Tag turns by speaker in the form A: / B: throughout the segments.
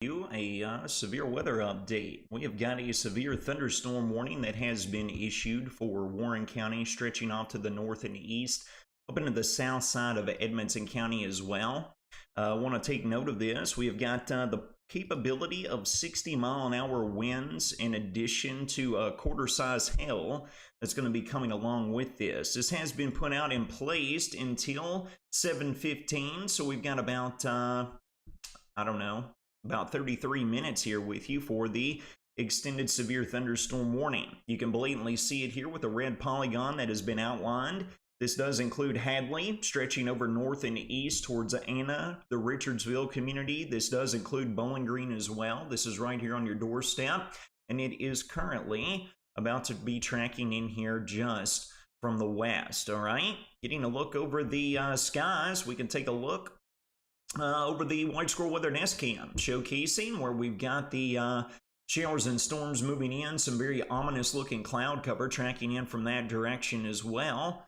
A: Severe weather update. We have got a severe thunderstorm warning that has been issued for Warren County, stretching off to the north and east, up into the south side of Edmonson County as well. I want to take note of this. We have got the capability of 60-mile-an-hour winds in addition to a quarter-size hail that's going to be coming along with this. This has been put out and placed until 7:15, so we've got about, about 33 minutes here with you for the extended severe thunderstorm warning. You can blatantly see it here with the red polygon that has been outlined. This does include Hadley, stretching over north and east towards Anna, the Richardsville community. This does include Bowling Green as well. This is right here on your doorstep, and it is currently about to be tracking in here just from the west, all right? Getting a look over the skies, we can take a look over the White Squirrel Weather Nest Cam, showcasing where we've got the showers and storms moving in, some very ominous looking cloud cover tracking in from that direction as well.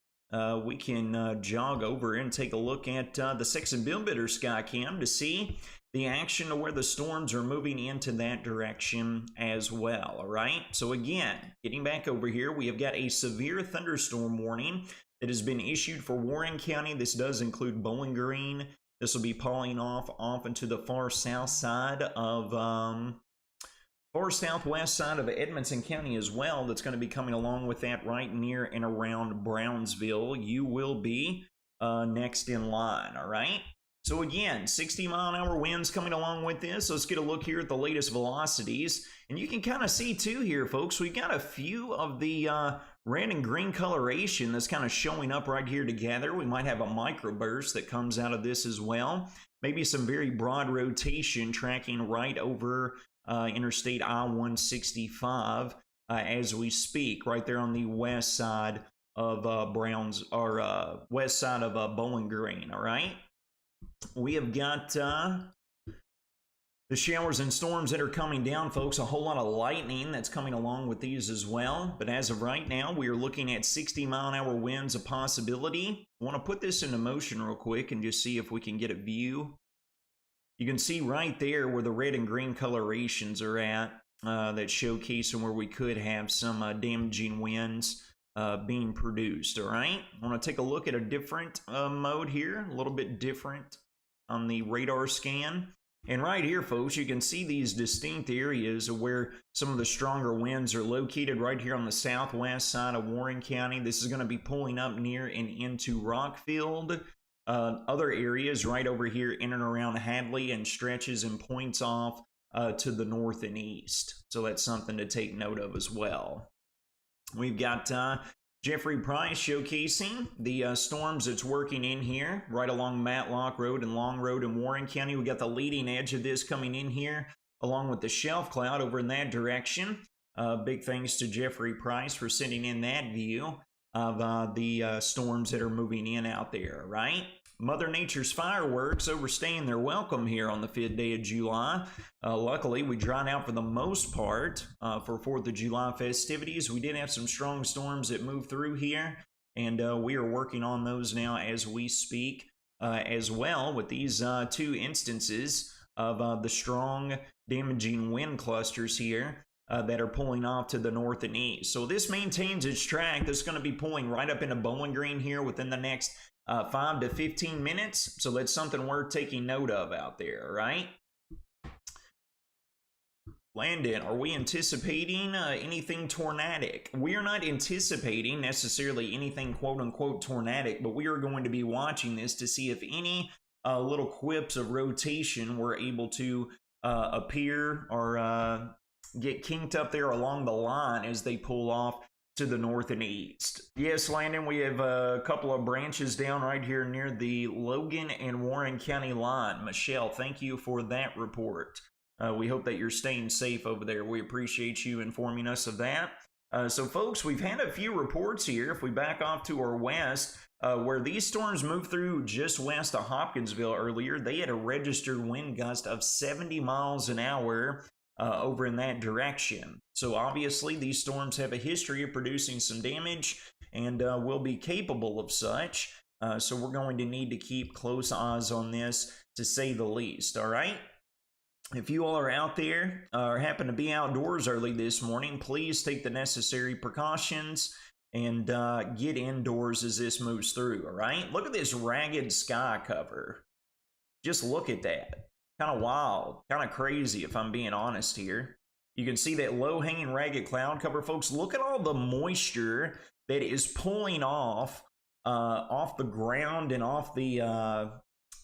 A: We can jog over and take a look at the Sexton Bill Bitter Sky Cam to see the action of where the storms are moving into that direction as well, all right? So again, getting back over here, we have got a severe thunderstorm warning that has been issued for Warren County. This does include Bowling Green. This will be pulling off into the far south side of, far southwest side of Edmonson County as well. That's going to be coming along with that right near and around Brownsville. You will be next in line, all right? So again, 60-mile-an-hour winds coming along with this. Let's get a look here at the latest velocities. And you can kind of see too here, folks, we've got a few of the red and green coloration that's kind of showing up right here together. We might have a microburst that comes out of this as well. Maybe some very broad rotation tracking right over Interstate I-165 as we speak, right there on the west side of west side of Bowling Green, all right? We have got the showers and storms that are coming down, folks. A whole lot of lightning that's coming along with these as well. But as of right now, we are looking at 60-mile-an-hour winds a possibility. I want to put this into motion real quick and just see if we can get a view. You can see right there where the red and green colorations are at that showcase where we could have some damaging winds being produced, all right? I want to take a look at a different mode here, a little bit different on the radar scan. And right here, folks, you can see these distinct areas of where some of the stronger winds are located right here on the southwest side of Warren County. This is going to be pulling up near and into Rockfield. Other areas right over here in and around Hadley and stretches and points off to the north and east. So that's something to take note of as well. We've got Jeffrey Price showcasing the storms that's working in here right along Matlock Road and Long Road in Warren County. We got the leading edge of this coming in here along with the shelf cloud over in that direction. Big thanks to Jeffrey Price for sending in that view of the storms that are moving in out there, right? Mother Nature's fireworks overstaying their welcome here on the 5th day of July. Luckily, we dried out for the most part for 4th of July festivities. We did have some strong storms that moved through here, and we are working on those now as we speak as well with these two instances of the strong damaging wind clusters here that are pulling off to the north and east. So this maintains its track. That's going to be pulling right up into Bowling Green here within the next 5 to 15 minutes. So that's something worth taking note of out there, right? Landon, are we anticipating anything tornadic? We are not anticipating necessarily anything quote-unquote tornadic, but we are going to be watching this to see if any little quips of rotation were able to appear or get kinked up there along the line as they pull off to the north and east. Yes, Landon, we have a couple of branches down right here near the Logan and Warren County line. Michelle, thank you for that report. We hope that you're staying safe over there. We appreciate you informing us of that. So, folks, we've had a few reports here. If we back off to our west, where these storms moved through just west of Hopkinsville earlier, they had a registered wind gust of 70 miles an hour over in that direction. So obviously these storms have a history of producing some damage and will be capable of such. So we're going to need to keep close eyes on this to say the least, all right? If you all are out there or happen to be outdoors early this morning, please take the necessary precautions and get indoors as this moves through, all right? Look at this ragged sky cover. Just look at that. Kind of wild, kind of crazy if I'm being honest here. You can see that low-hanging ragged cloud cover, folks. Look at all the moisture that is pulling off the ground and off the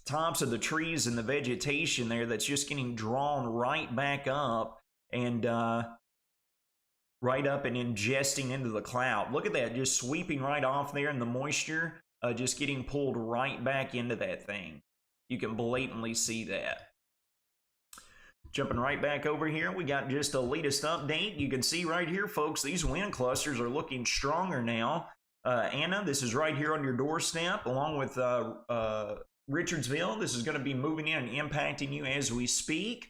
A: tops of the trees and the vegetation there, that's just getting drawn right back up and right up and ingesting into the cloud. Look at that, just sweeping right off there, and the moisture just getting pulled right back into that thing. You can blatantly see that. Jumping right back over here, we got just the latest update. You can see right here, folks, these wind clusters are looking stronger now. Anna, this is right here on your doorstep, along with Richardsville. This is going to be moving in and impacting you as we speak.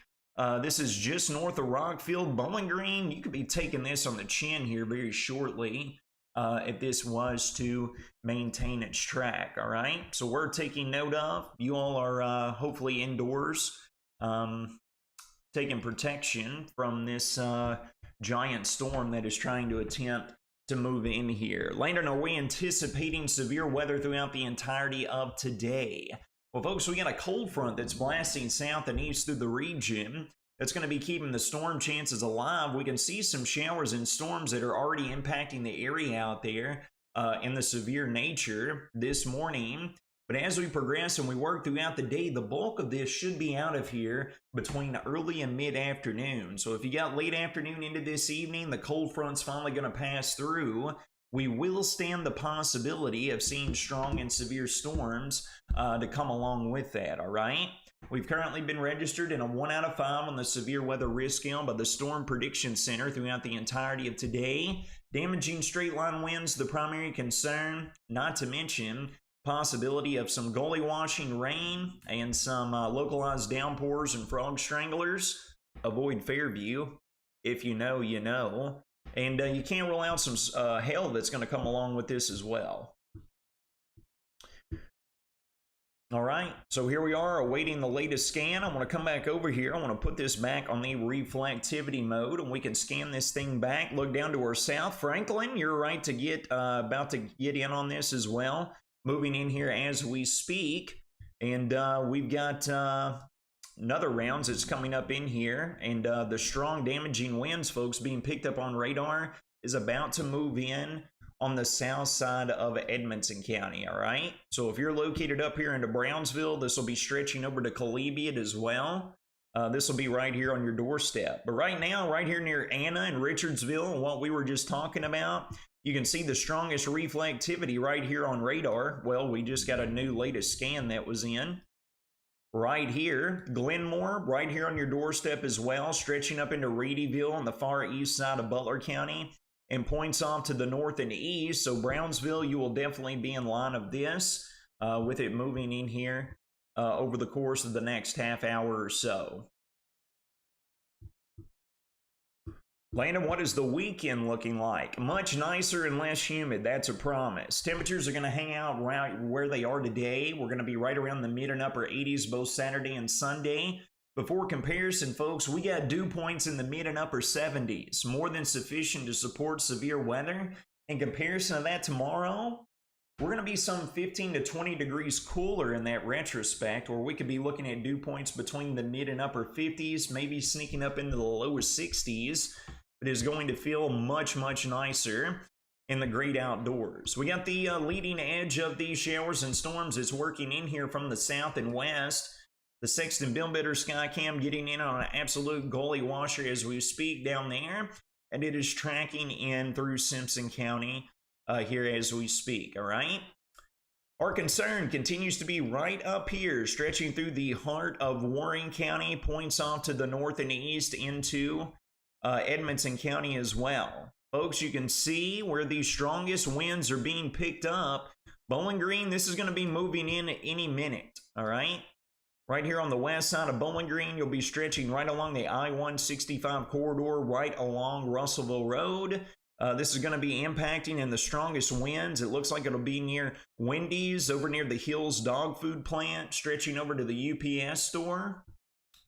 A: This is just north of Rockfield. Bowling Green, you could be taking this on the chin here very shortly if this was to maintain its track, all right? So we're taking note of. You all are hopefully indoors, taking protection from this giant storm that is trying to attempt to move in here. Landon, are we anticipating severe weather throughout the entirety of today? Well, folks, we got a cold front that's blasting south and east through the region. That's going to be keeping the storm chances alive. We can see some showers and storms that are already impacting the area out there in the severe nature this morning. But as we progress and we work throughout the day, the bulk of this should be out of here between early and mid-afternoon. So if you got late afternoon into this evening, the cold front's finally going to pass through. We will stand the possibility of seeing strong and severe storms to come along with that, all right? We've currently been registered in a 1 out of 5 on the severe weather risk scale by the Storm Prediction Center throughout the entirety of today. Damaging straight line winds, the primary concern, not to mention possibility of some gully washing rain and some localized downpours and frog stranglers. Avoid Fairview. If you know, you know. And you can't rule out some hail that's going to come along with this as well. All right, so here we are awaiting the latest scan. I want to come back over here. I want to put this back on the reflectivity mode, and we can scan this thing back. Look down to our south. Franklin, you're right to get about to get in on this as well. Moving in here as we speak, and we've got another rounds that's coming up in here, and the strong damaging winds, folks, being picked up on radar is about to move in on the south side of Edmonson County, all right? So if you're located up here into Brownsville, this will be stretching over to Collegiate as well. This will be right here on your doorstep. But right now, right here near Anna and Richardsville, and what we were just talking about, you can see the strongest reflectivity right here on radar. Well, we just got a new latest scan that was in. Right here, Glenmore, right here on your doorstep as well, stretching up into Reedyville on the far east side of Butler County, and points off to the north and east. So Brownsville, you will definitely be in line of this with it moving in here over the course of the next half hour or so. Landon, what is the weekend looking like? Much nicer and less humid, that's a promise. Temperatures are going to hang out right where they are today. We're going to be right around the mid and upper 80s both Saturday and Sunday. Before comparison, folks, we got dew points in the mid and upper 70s, more than sufficient to support severe weather. In comparison to that tomorrow, we're going to be some 15 to 20 degrees cooler in that retrospect, where we could be looking at dew points between the mid and upper 50s, maybe sneaking up into the lower 60s. It is going to feel much, much nicer in the great outdoors. We got the leading edge of these showers and storms. It's working in here from the south and west. The Sexton Billbitter Skycam getting in on an absolute gully washer as we speak down there. And it is tracking in through Simpson County here as we speak, all right? Our concern continues to be right up here, stretching through the heart of Warren County, points off to the north and east into Edmonson County as well. Folks, you can see where the strongest winds are being picked up. Bowling Green, this is going to be moving in at any minute, all right? Right here on the west side of Bowling Green, you'll be stretching right along the I-165 corridor, right along Russellville Road. This is going to be impacting in the strongest winds. It looks like it'll be near Wendy's, over near the Hills Dog Food Plant, stretching over to the UPS store.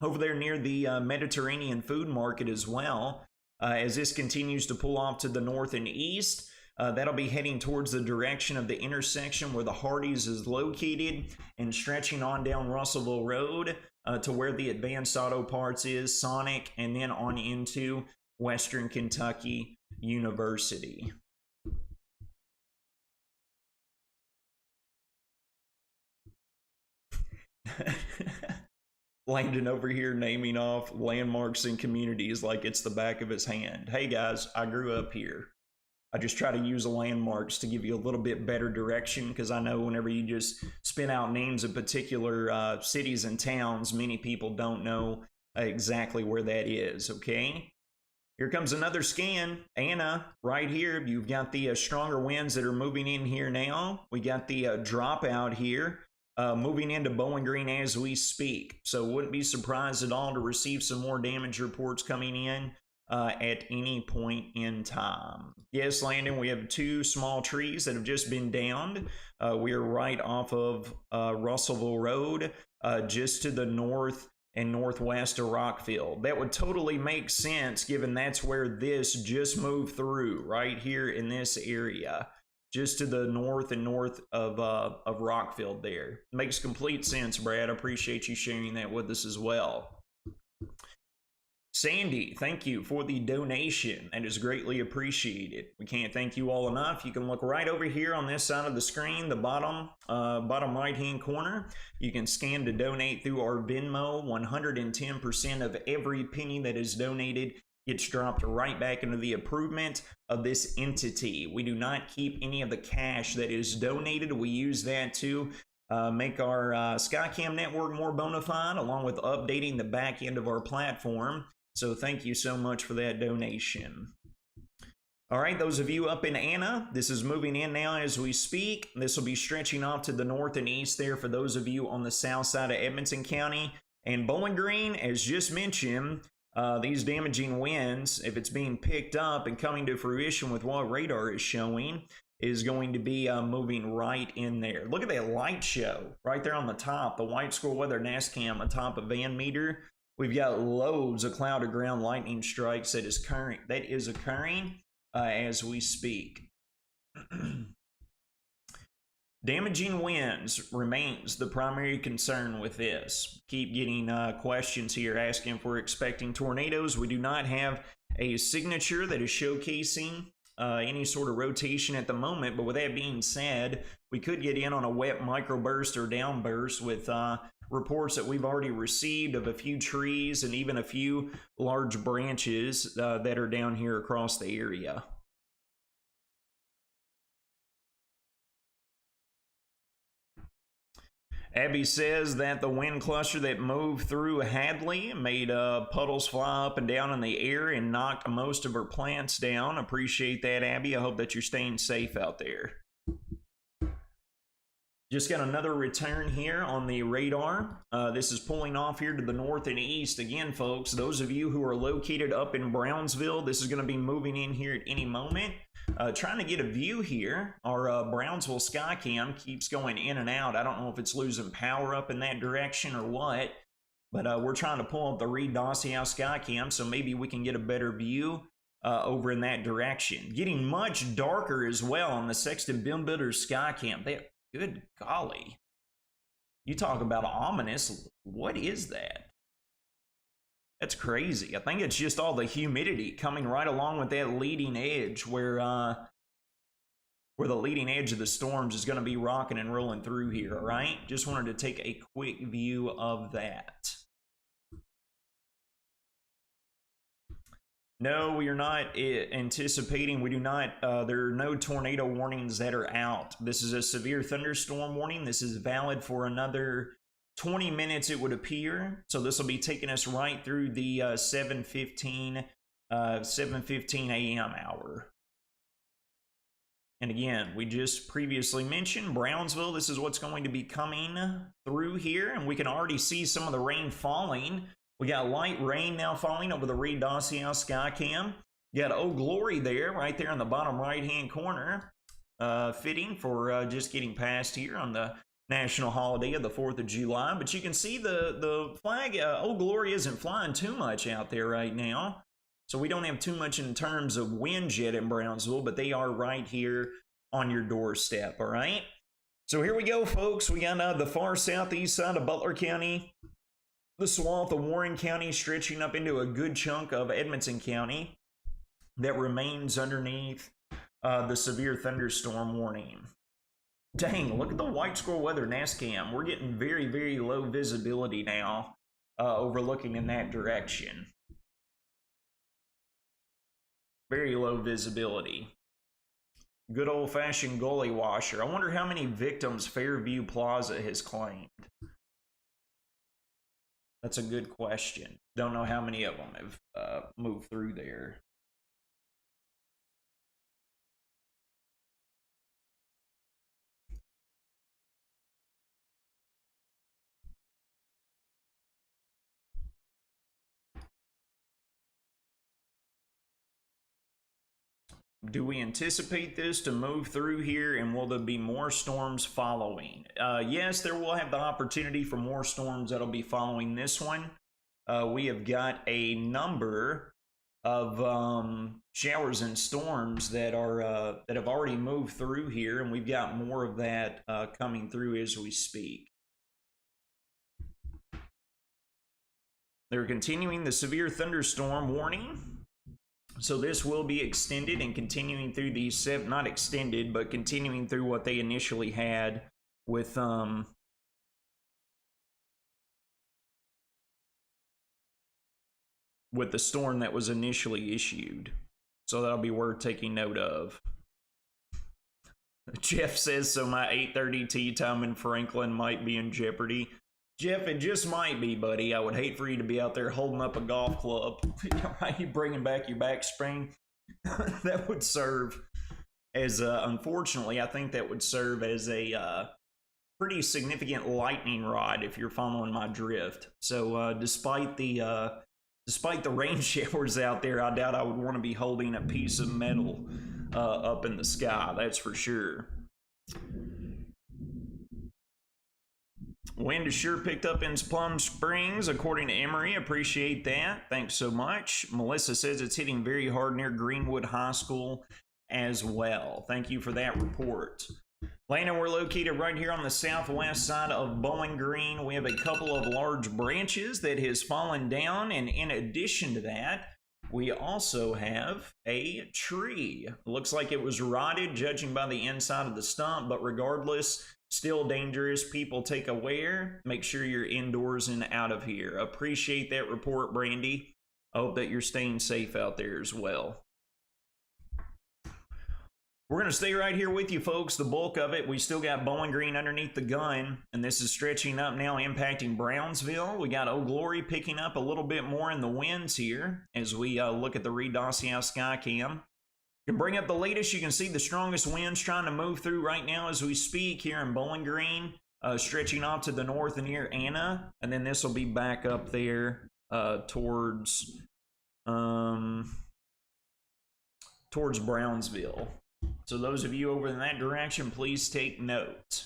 A: over there near the Mediterranean food market as well. As this continues to pull off to the north and east, that'll be heading towards the direction of the intersection where the Hardee's is located and stretching on down Russellville Road to where the Advanced Auto Parts is, Sonic, and then on into Western Kentucky University. Landon over here naming off landmarks and communities like it's the back of his hand. Hey guys, I grew up here. I just try to use landmarks to give you a little bit better direction, because I know whenever you just spin out names of particular cities and towns, many people don't know exactly where that is, okay? Here comes another scan. Anna, right here, you've got the stronger winds that are moving in here now. We got the dropout here. Moving into Bowling Green as we speak. So wouldn't be surprised at all to receive some more damage reports coming in at any point in time. Yes, Landon, we have 2 small trees that have just been downed. We are right off of Russellville Road, just to the north and northwest of Rockfield. That would totally make sense given that's where this just moved through, right here in this area. Just to the north and north of Rockfield there. Makes complete sense, Brad. I appreciate you sharing that with us as well. Sandy, thank you for the donation. That is greatly appreciated. We can't thank you all enough. You can look right over here on this side of the screen, the bottom right-hand corner. You can scan to donate through our Venmo. 110% of every penny that is donated gets dropped right back into the improvement of this entity. We do not keep any of the cash that is donated. We use that to make our Skycam network more bona fide, along with updating the back end of our platform. So thank you so much for that donation. All right, those of you up in Anna, this is moving in now as we speak. This will be stretching off to the north and east there for those of you on the south side of Edmonson County. And Bowling Green, as just mentioned, these damaging winds, if it's being picked up and coming to fruition with what radar is showing, is going to be moving right in there. Look at that light show right there on the top, the White Squirrel Weather Nest Cam on top of Van Meter. We've got loads of cloud to ground lightning strikes that is occurring as we speak. Damaging winds remains the primary concern with this. Keep getting questions here asking if we're expecting tornadoes. We do not have a signature that is showcasing any sort of rotation at the moment, but with that being said, we could get in on a wet microburst or downburst with reports that we've already received of a few trees and even a few large branches that are down here across the area. Abby says that the wind cluster that moved through Hadley made puddles fly up and down in the air and knocked most of her plants down. Appreciate that, Abby. I hope that you're staying safe out there. Just got another return here on the radar. This is pulling off here to the north and east. Again, folks, those of you who are located up in Brownsville, this is going to be moving in here at any moment. Trying to get a view here. Our Brownsville Skycam keeps going in and out. I don't know if it's losing power up in that direction or what, but we're trying to pull up the Reed Dossier Skycam, so maybe we can get a better view over in that direction. Getting much darker as well on the Sexton BIM Builders Skycam. Good golly. You talk about ominous. What is that? That's crazy. I think it's just all the humidity coming right along with that leading edge where the leading edge of the storms is going to be rocking and rolling through here, all right? Just wanted to take a quick view of that. No, we are not anticipating. We do not. There are no tornado warnings that are out. This is a severe thunderstorm warning. This is valid for another 20 minutes, it would appear. So this will be taking us right through the 7:15 a.m. hour. And again, we just previously mentioned Brownsville. This is what's going to be coming through here, and we can already see some of the rain falling. We got light rain now falling over the Reed Dossier Skycam. You got Old Glory there, right there in the bottom right-hand corner. Fitting for just getting past here on the national holiday of the 4th of July. But you can see the flag, Old Glory isn't flying too much out there right now. So we don't have too much in terms of wind yet in Brownsville, but they are right here on your doorstep, all right? So here we go, folks. We got the far southeast side of Butler County, the swath of Warren County stretching up into a good chunk of Edmonson County that remains underneath the severe thunderstorm warning. Dang, look at the White Squirrel Weather NASCAM. We're getting very, very low visibility now, overlooking in that direction. Very low visibility. Good old-fashioned gully washer. I wonder how many victims Fairview Plaza has claimed. That's a good question. Don't know how many of them have moved through there. Do we anticipate this to move through here, and will there be more storms following? Yes, there will have the opportunity for more storms that'll be following this one. We have got a number of showers and storms that are that have already moved through here, and we've got more of that coming through as we speak. They're continuing the severe thunderstorm warning. So this will be extended and continuing through these, not extended, but continuing through what they initially had with the storm that was initially issued. So that'll be worth taking note of. Jeff says, so my 8:30 tea time in Franklin might be in jeopardy. Jeff, it just might be, buddy. I would hate for you to be out there holding up a golf club. Right? You bringing back your back spring. That would serve as, unfortunately, I think that would serve as a pretty significant lightning rod if you're following my drift. So despite the rain showers out there, I doubt I would want to be holding a piece of metal up in the sky. That's for sure. Wind is sure picked up in Plum Springs, according to Emory. Appreciate that. Thanks so much. Melissa says it's hitting very hard near Greenwood High School as well. Thank you for that report. Landon, we're located right here on the southwest side of Bowling Green. We have a couple of large branches that has fallen down, and in addition to that, we also have a tree. Looks like it was rotted, judging by the inside of the stump, but regardless, still dangerous. People take aware. Make sure you're indoors and out of here. Appreciate that report, Brandy. I hope that you're staying safe out there as well. We're going to stay right here with you, folks. The bulk of it, we still got Bowling Green underneath the gun, and this is stretching up now, impacting Brownsville. We got Old Glory picking up a little bit more in the winds here as we look at the Reed Dossier Skycam. Can bring up the latest. You can see the strongest winds trying to move through right now as we speak here in Bowling Green, stretching off to the north and near Anna, and then this will be back up there towards Brownsville. So those of you over in that direction, please take note.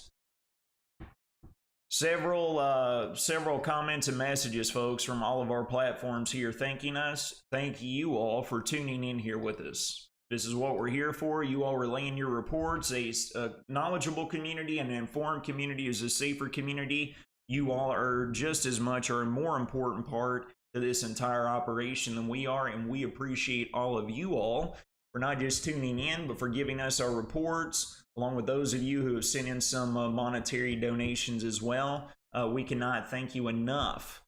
A: Several comments and messages, folks, from all of our platforms here thanking us. Thank you all for tuning in here with us. This is what we're here for. You all relaying your reports. A knowledgeable community and an informed community is a safer community. You all are just as much or a more important part to this entire operation than we are, and we appreciate all of you all for not just tuning in, but for giving us our reports, along with those of you who have sent in some monetary donations as well. We cannot thank you enough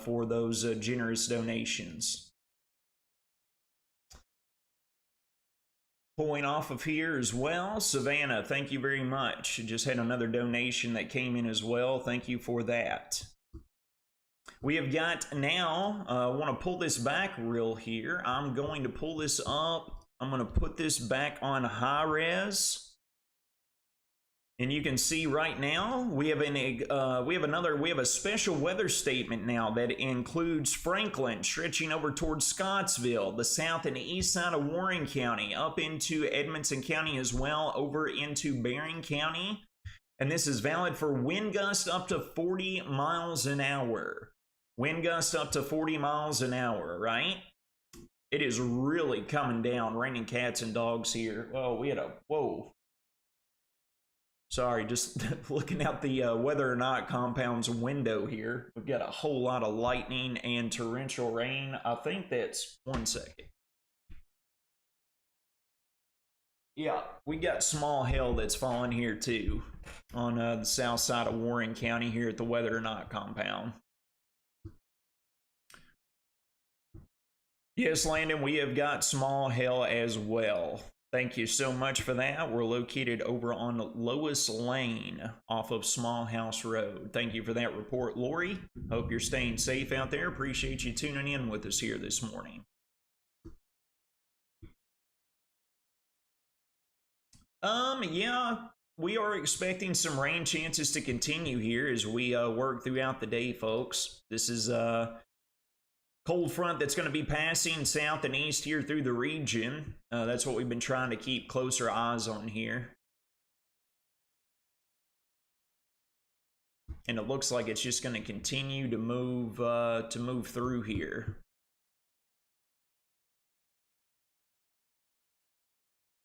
A: for those generous donations. Pulling off of here as well, Savannah, thank you very much. Just had another donation that came in as well. Thank you for that. We have got now, I want to pull this back real here. I'm going to pull this up. I'm going to put this back on high res. And you can see right now we have a special weather statement now that includes Franklin stretching over towards Scottsville, the south and east side of Warren County, up into Edmonson County as well, over into Barron County, And this is valid for wind gusts up to 40 miles an hour. Wind gusts up to 40 miles an hour, right? It is really coming down, raining cats and dogs here. Oh, we had a, whoa. Sorry, just looking out the Weather or Not compound's window here. We've got a whole lot of lightning and torrential rain. I think that's, one second. Yeah, we got small hail that's falling here too on the south side of Warren County here at the Weather or Not compound. Yes, Landon, we have got small hail as well. Thank you so much for that. We're located over on Lois Lane off of Small House Road. Thank you for that report, Lori. Hope you're staying safe out there. Appreciate you tuning in with us here this morning. Yeah, we are expecting some rain chances to continue here as we work throughout the day, folks. This is cold front that's going to be passing south and east here through the region. That's what we've been trying to keep closer eyes on here. And it looks like it's just going to continue to move through here.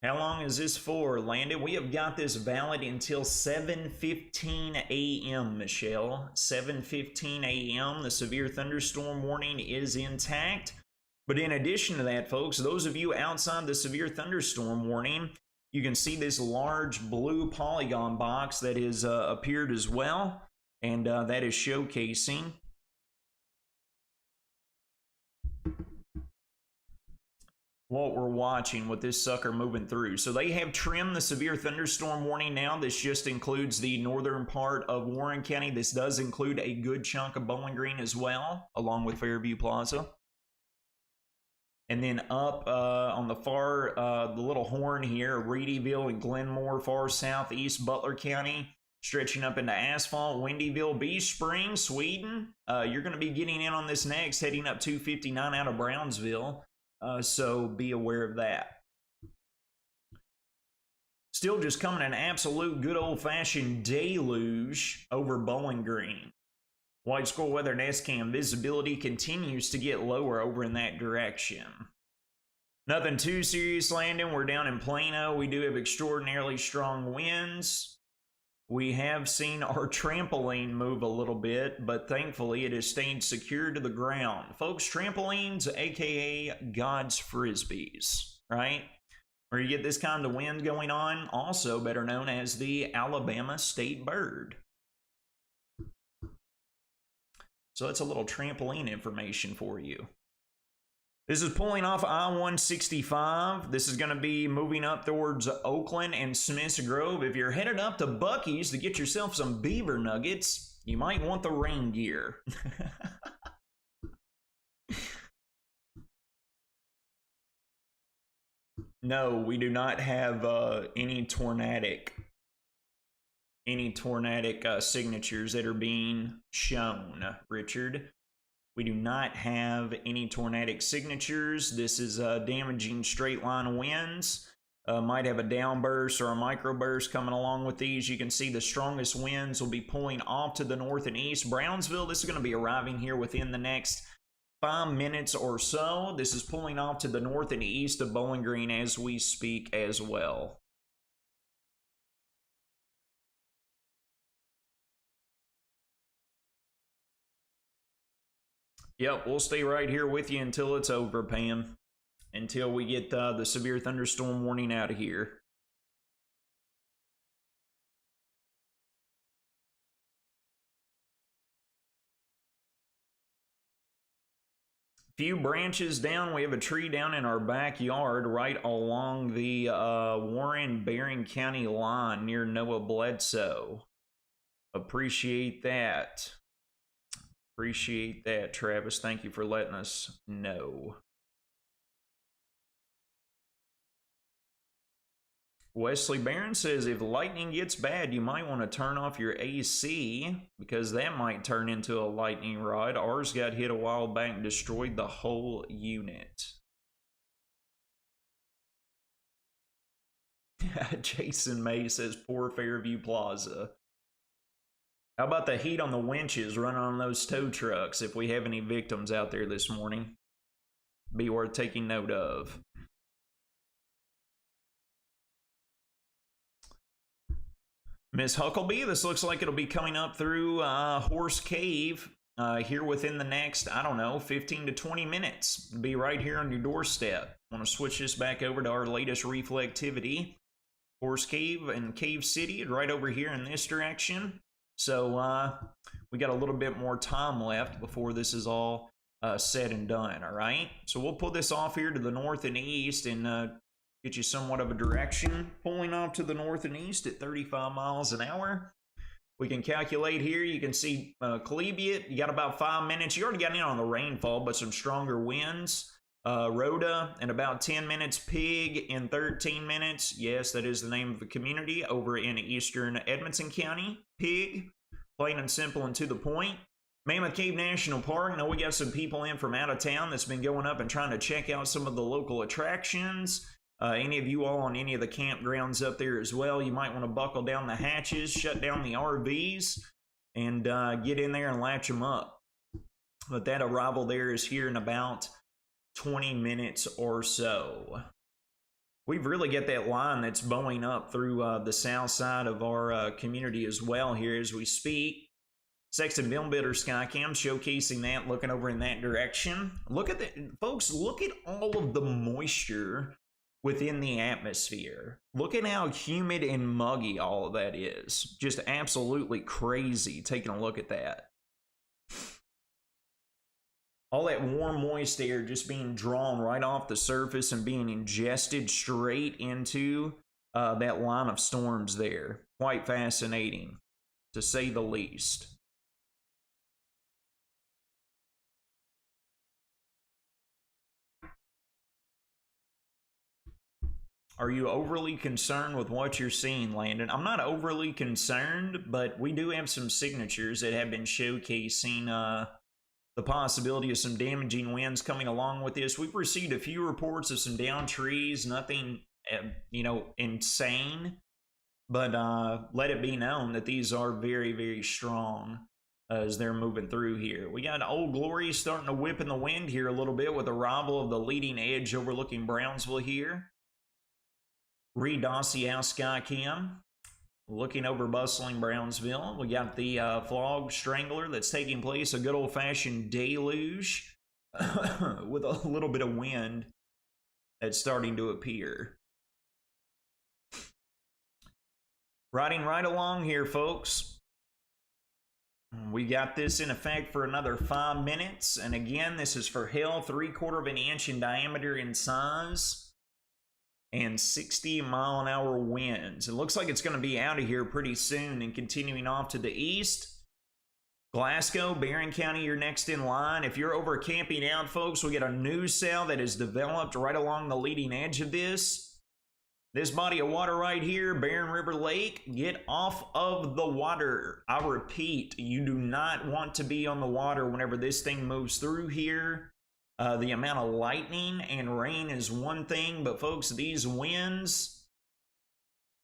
A: How long is this for, Landon? We have got this valid until 7:15 a.m., Michelle. 7:15 a.m. The severe thunderstorm warning is intact. But in addition to that, folks, those of you outside the severe thunderstorm warning, you can see this large blue polygon box that has appeared as well. And that is showcasing what we're watching with this sucker moving through. So they have trimmed the severe thunderstorm warning now. This just includes the northern part of Warren County. This does include a good chunk of Bowling Green as well, along with Fairview Plaza. And then up on the far, the little horn here, Reedyville and Glenmore, far southeast Butler County, stretching up into Asphalt, Windyville, Beach Springs, Sweden. You're going to be getting in on this next, heading up 259 out of Brownsville. So be aware of that. Still just coming an absolute good old-fashioned deluge over Bowling Green. White Squirrel Weather and S-Cam visibility continues to get lower over in that direction. Nothing too serious, Landon. We're down in Plano. We do have extraordinarily strong winds. We have seen our trampoline move a little bit, but thankfully it has stayed secured to the ground. Folks, trampolines, aka God's Frisbees, right? Where you get this kind of wind going on, also better known as the Alabama state bird. So that's a little trampoline information for you. This is pulling off I-165. This is going to be moving up towards Oakland and Smiths Grove. If you're headed up to Buc-ee's to get yourself some beaver nuggets, you might want the rain gear. No, we do not have any tornadic signatures that are being shown, Richard. We do not have any tornadic signatures. This is damaging straight line winds. Might have a downburst or a microburst coming along with these. You can see the strongest winds will be pulling off to the north and east. Brownsville, this is going to be arriving here within the next 5 minutes or so. This is pulling off to the north and east of Bowling Green as we speak as well. Yep, we'll stay right here with you until it's over, Pam. Until we get the severe thunderstorm warning out of here. Few branches down, we have a tree down in our backyard right along the Warren-Barron County line near Noah Bledsoe. Appreciate that. Appreciate that, Travis. Thank you for letting us know. Wesley Barron says, if lightning gets bad, you might want to turn off your AC because that might turn into a lightning rod. Ours got hit a while back and destroyed the whole unit. Jason May says, poor Fairview Plaza. How about the heat on the winches running on those tow trucks if we have any victims out there this morning? Be worth taking note of. Miss Huckabee, this looks like it'll be coming up through Horse Cave here within the next, I don't know, 15 to 20 minutes. It'll be right here on your doorstep. I want to switch this back over to our latest reflectivity. Horse Cave and Cave City right over here in this direction. So we got a little bit more time left before this is all said and done, all right? So we'll pull this off here to the north and east and get you somewhat of a direction. Pulling off to the north and east at 35 miles an hour. We can calculate here. You can see Collegiate, you got about 5 minutes. You already got in on the rainfall, but some stronger winds. Rhoda in about 10 minutes. Pig in 13 minutes. Yes, that is the name of the community over in eastern Edmonson County. Pig, plain and simple and to the point. Mammoth Cave National Park. Now we got some people in from out of town that's been going up and trying to check out some of the local attractions. Any of you all on any of the campgrounds up there as well, you might want to buckle down the hatches, shut down the RVs, and get in there and latch them up. But that arrival there is here in about 20 minutes or so. We've really got that line that's bowing up through the south side of our community as well here as we speak. Sexton Film Builder Skycam showcasing that, looking over in that direction. Look at that, folks, look at all of the moisture within the atmosphere. Look at how humid and muggy all of that is. Just absolutely crazy taking a look at that. All that warm, moist air just being drawn right off the surface and being ingested straight into that line of storms there. Quite fascinating, to say the least. Are you overly concerned with what you're seeing, Landon? I'm not overly concerned, but we do have some signatures that have been showcasing the possibility of some damaging winds coming along with this. We've received a few reports of some downed trees, nothing, you know, insane, but let it be known that these are very, very strong as they're moving through here. We got Old Glory starting to whip in the wind here a little bit with the arrival of the leading edge overlooking Brownsville here. Reed Dossey House Skycam looking over bustling Brownsville. We got the Flog Strangler that's taking place, a good old-fashioned deluge with a little bit of wind that's starting to appear. Riding right along here, folks. We got this in effect for another 5 minutes. And again, this is for hail 3/4 of an inch in diameter in size. And 60-mile-an-hour winds. It looks like it's going to be out of here pretty soon and continuing off to the east. Glasgow, Barron County, you're next in line. If you're over camping out, folks, we get a news cell that is developed right along the leading edge of this. This body of water right here, Barron River Lake, get off of the water. I repeat, you do not want to be on the water whenever this thing moves through here. The amount of lightning and rain is one thing, but folks, these winds,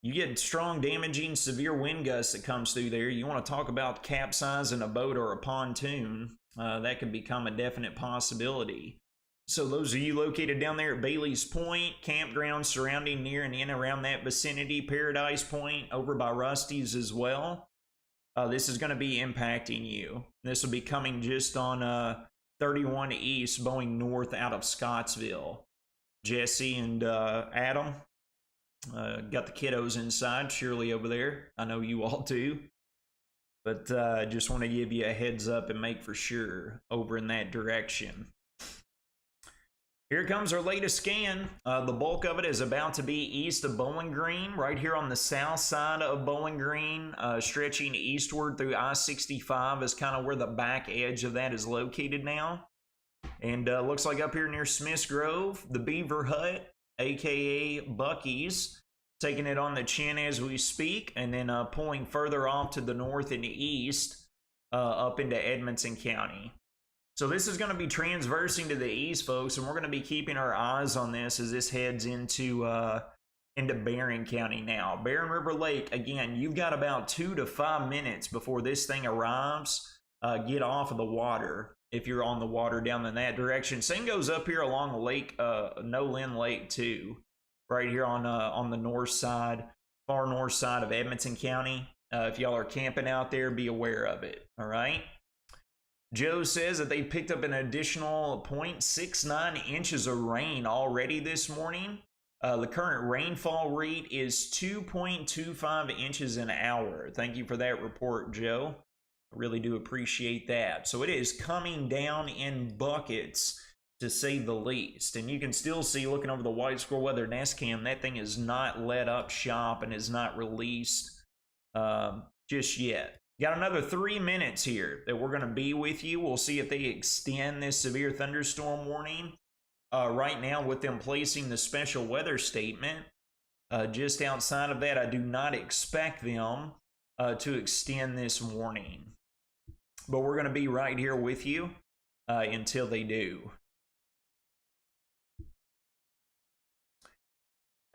A: you get strong, damaging, severe wind gusts that comes through there. You want to talk about capsizing a boat or a pontoon, that could become a definite possibility. So those of you located down there at Bailey's Point, campgrounds surrounding near and in around that vicinity, Paradise Point, over by Rusty's as well, this is going to be impacting you. This will be coming just on 31 East, bowing north out of Scottsville. Jesse and Adam got the kiddos inside, surely over there. I know you all do. But just want to give you a heads up and make for sure over in that direction. Here comes our latest scan. The bulk of it is about to be east of Bowling Green, right here on the south side of Bowling Green, stretching eastward through I-65 is kind of where the back edge of that is located now. And looks like up here near Smiths Grove, the Beaver Hut, aka Bucky's, taking it on the chin as we speak, and then pulling further off to the north and east up into Edmonson County. So this is going to be transversing to the east, folks, and we're going to be keeping our eyes on this as this heads into into Barron County now. Barron River Lake, again, you've got about 2 to 5 minutes before this thing arrives. Get off of the water if you're on the water down in that direction. Same goes up here along the lake, Nolin Lake too, right here on the north side, far north side of Edmonton County. If y'all are camping out there, be aware of it, all right? Joe says that they picked up an additional 0.69 inches of rain already this morning. The current rainfall rate is 2.25 inches an hour. Thank you for that report, Joe. I really do appreciate that. So it is coming down in buckets, to say the least. And you can still see, looking over the White Squirrel Weather Nest Cam, that thing is not let up shop and is not released just yet. Got another 3 minutes here that we're going to be with you. We'll see if they extend this severe thunderstorm warning. Right now, with them placing the special weather statement, just outside of that, I do not expect them to extend this warning. But we're going to be right here with you until they do.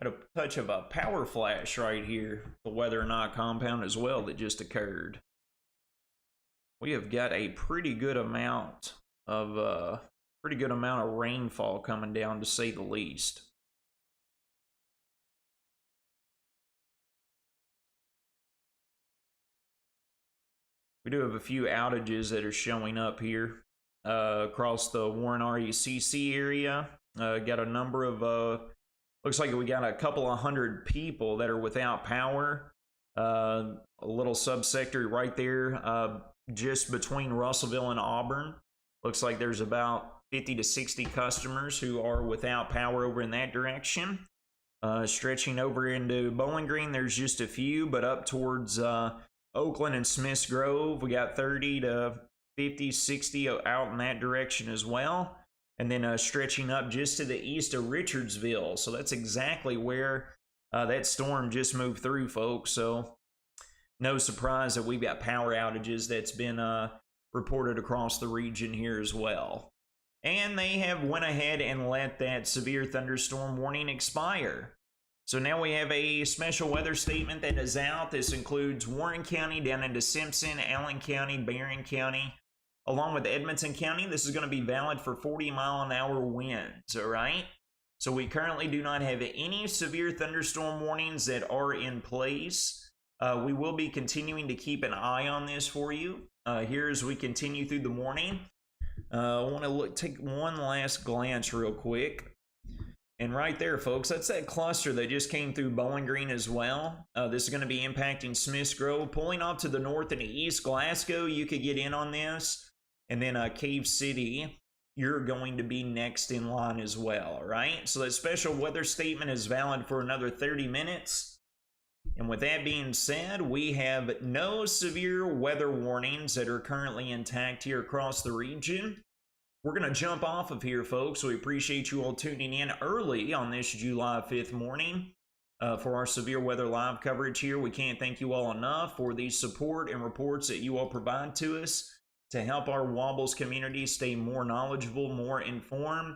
A: Had a touch of a power flash right here, the Weather or Not compound as well, that just occurred. We have got a pretty good amount of rainfall coming down, to say the least. We do have a few outages that are showing up here across the Warren RECC area. Got a number of looks like we got a couple of hundred people that are without power. A little subsector right there, just between Russellville and Auburn. Looks like there's about 50 to 60 customers who are without power over in that direction. Stretching over into Bowling Green, there's just a few, but up towards Oakland and Smiths Grove, we got 30 to 50, 60 out in that direction as well. And then stretching up just to the east of Richardsville. So that's exactly where that storm just moved through, folks. So no surprise that we've got power outages that's been reported across the region here as well. And they have went ahead and let that severe thunderstorm warning expire. So now we have a special weather statement that is out. This includes Warren County down into Simpson, Allen County, Barron County, along with Edmonton County. This is going to be valid for 40-mile-an-hour winds, all right? So we currently do not have any severe thunderstorm warnings that are in place. We will be continuing to keep an eye on this for you here as we continue through the morning. I want to take one last glance real quick. And right there, folks, that's that cluster that just came through Bowling Green as well. This is going to be impacting Smiths Grove. Pulling off to the north and east, Glasgow, you could get in on this. And then Cave City, you're going to be next in line as well, all right? So that special weather statement is valid for another 30 minutes. And with that being said, we have no severe weather warnings that are currently intact here across the region. We're going to jump off of here, folks. We appreciate you all tuning in early on this July 5th morning for our severe weather live coverage here. We can't thank you all enough for the support and reports that you all provide to us to help our Wobbles community stay more knowledgeable, more informed,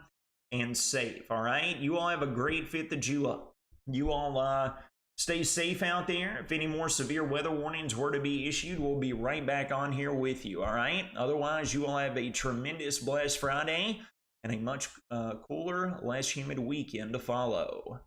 A: and safe, all right? You all have a great 5th of July. You all stay safe out there. If any more severe weather warnings were to be issued, we'll be right back on here with you, all right? Otherwise, you all have a tremendous blessed Friday and a much cooler, less humid weekend to follow.